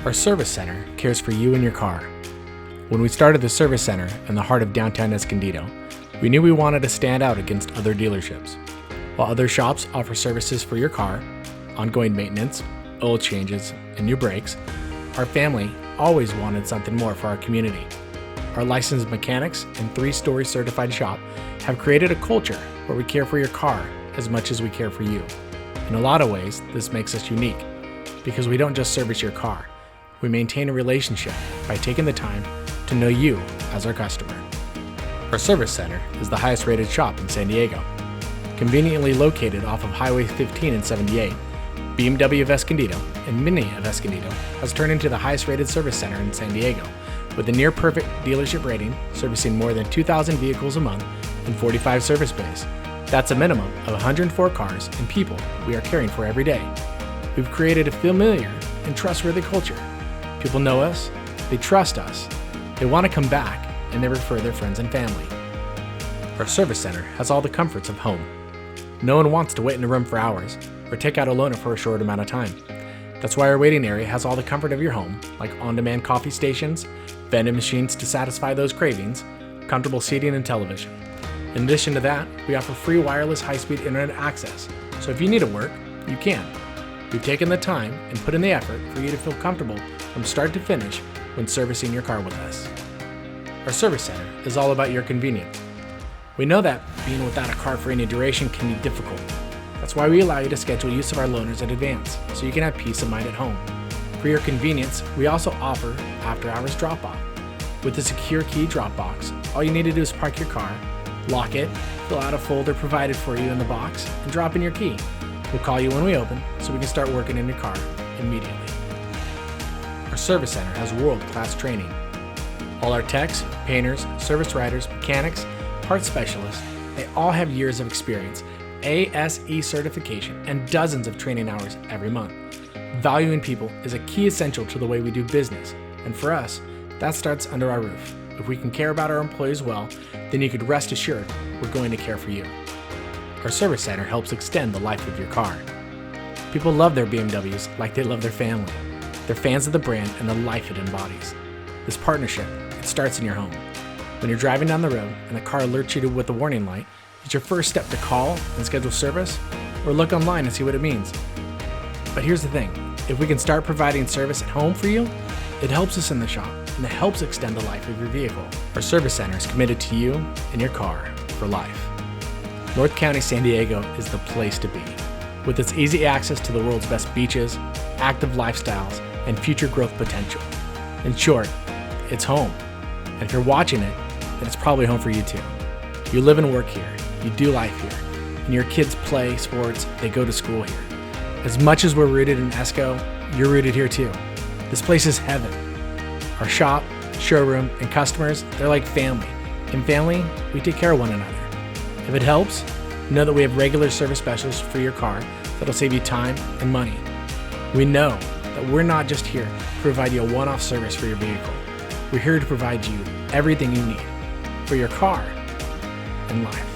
Our service center cares for you and your car. When we started the service center in the heart of downtown Escondido, we knew we wanted to stand out against other dealerships. While other shops offer services for your car, ongoing maintenance, oil changes, and new brakes, our family always wanted something more for our community. Our licensed mechanics and 3-story certified shop have created a culture where we care for your car as much as we care for you. In a lot of ways, this makes us unique because we don't just service your car. We maintain a relationship by taking the time to know you as our customer. Our service center is the highest rated shop in San Diego. Conveniently located off of Highway 15 and 78, BMW of Escondido and Mini of Escondido has turned into the highest rated service center in San Diego, with a near perfect dealership rating, servicing more than 2,000 vehicles a month and 45 service bays. That's a minimum of 104 cars and people we are caring for every day. We've created a familiar and trustworthy culture. People know us, they trust us, they want to come back, and they refer their friends and family. Our service center has all the comforts of home. No one wants to wait in a room for hours or take out a loaner for a short amount of time. That's why our waiting area has all the comfort of your home, like on-demand coffee stations, vending machines to satisfy those cravings, comfortable seating and television. In addition to that, we offer free wireless high-speed internet access, so if you need to work, you can. We've taken the time and put in the effort for you to feel comfortable from start to finish when servicing your car with us. Our service center is all about your convenience. We know that being without a car for any duration can be difficult. That's why we allow you to schedule use of our loaners in advance, so you can have peace of mind at home. For your convenience, we also offer after-hours drop-off. With the secure key drop box, all you need to do is park your car, lock it, fill out a folder provided for you in the box, and drop in your key. We'll call you when we open, so we can start working in your car immediately. Our service center has world-class training. All our techs, painters, service writers, mechanics, parts specialists, they all have years of experience, ASE certification, and dozens of training hours every month. Valuing people is a key essential to the way we do business, and for us, that starts under our roof. If we can care about our employees well, then you could rest assured we're going to care for you. Our service center helps extend the life of your car. People love their BMWs like they love their family. They're fans of the brand and the life it embodies. This partnership, it starts in your home. When you're driving down the road and a car alerts you with a warning light, it's your first step to call and schedule service or look online and see what it means. But here's the thing, if we can start providing service at home for you, it helps us in the shop and it helps extend the life of your vehicle. Our service center is committed to you and your car for life. North County, San Diego is the place to be. With its easy access to the world's best beaches, active lifestyles, and future growth potential. In short, it's home. And if you're watching it, then it's probably home for you too. You live and work here, you do life here, and your kids play sports, they go to school here. As much as we're rooted in Esco, you're rooted here too. This place is heaven. Our shop, showroom, and customers, they're like family. In family, we take care of one another. If it helps, know that we have regular service specials for your car that'll save you time and money. We know that we're not just here to provide you a one-off service for your vehicle. We're here to provide you everything you need for your car and life.